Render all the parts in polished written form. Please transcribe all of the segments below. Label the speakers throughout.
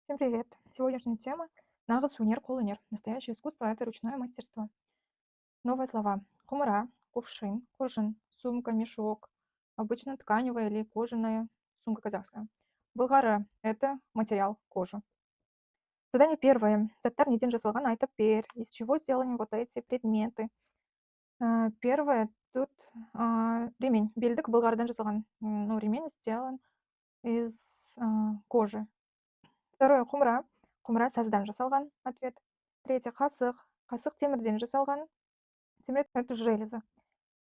Speaker 1: Всем привет! Сегодняшняя тема — нағыз өнер, қолөнер. Настоящее искусство — это ручное мастерство. Новые слова: хумра, кувшин, кожин, сумка, мешок, обычно тканевая или кожаная, сумка казахская. Болгары — это материал, кожа. Задание первое. Заттар неден жасалган айтып бер. Из чего сделаны вот эти предметы? Первое, тут ремень. Белдік болгардан жасалган. Ну, ремень сделан из кожи. Второе — хумра. Хумра саздан жасалган. Ответ. Третье — қасық. Қасық темірден жасалган. Темір — это железо.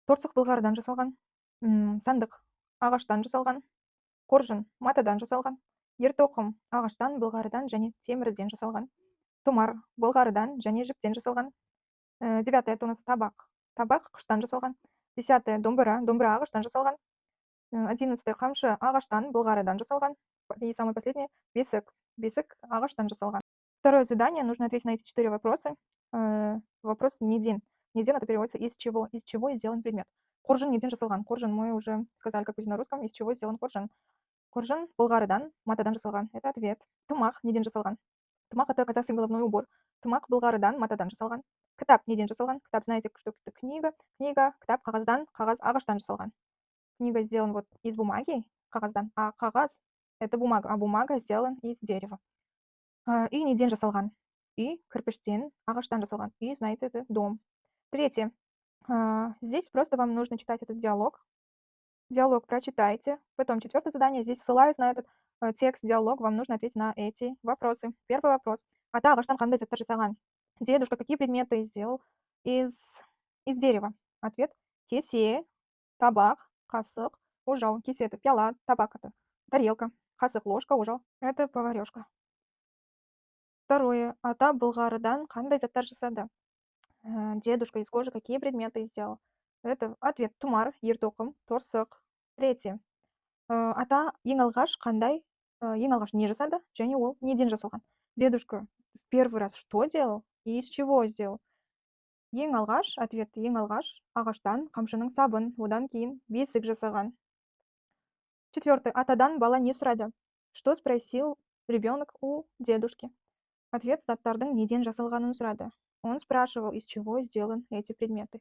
Speaker 1: Торсық былғарыдан жасалган. Сандық ағаштан жасалган. Қоржын матадан жасалган. Ертоқым ағаштан, былғарыдан және темірден жасалган. Томар былғарыдан және жіптен жасалган. Девятое — тонус табақ. Табақ қыштан жасалган. Десятое — домбыра. Домбыра ағаштан жасалган. 11 қамшы ағаштан, былғарыдан жасалган. И самое последнее — бесік. Бесік ағаштан жасалган. Второе задание. Нужно ответить на эти 4 вопроса. Вопрос неден. Неден — это переводится из чего. Из чего сделан предмет. Қоржын неден жасалган. Қоржын мы уже сказали, как будет на русском. Из чего сделан қоржын. Қоржын былғарыдан, матадан жасалган. Это ответ. Тымақ неден жасалган. Тымақ — это казахский головной убор. Тымақ былғарыдан, матадан жасалган. Кітап неден жасалган. Кітап, знаете, что это книга. Книга, кітап қағаздан, қағаз ағаштан жасалган. Книга сделан вот из бумаги, қағаздан, а қағаз — это бумага, а бумага сделан из дерева. И неден жасалган. И кирпичтен, ағаштан жасалган. И, знаете, это дом. Третье. Здесь просто вам нужно читать этот диалог. Диалог прочитайте. Потом четвертое задание. Здесь, ссылаясь на этот текст, диалог, вам нужно ответить на эти вопросы. Первый вопрос. Ата ағаштан қандай заттар жасаған? Дедушка какие предметы сделал из дерева? Ответ. Кесе, табақ, қасық, ожау. Кесе — это пиала, табақ — это тарелка, қасық — ложка, ожау — это поварёшка. Второе. Ата былғарыдан қандай заттар жасады? Дедушка из кожи какие предметы сделал? Это ответ. Тумар, ертоқым, торсық. Третье. Ата ең алғаш қандай, ең алғаш не жасады және ол неден жасалған? Дедушка в первый раз что делал и из чего сделал? Ең алғаш, ответ, ең алғаш ағаштан қамшының сабын, одан кейін бесік жасаған. Четвертое. Атадан бала не сұрады? Что спросил ребенок у дедушки? Ответ. Заттардың неден жасалғанын сұрады. Он спрашивал, из чего сделан эти предметы.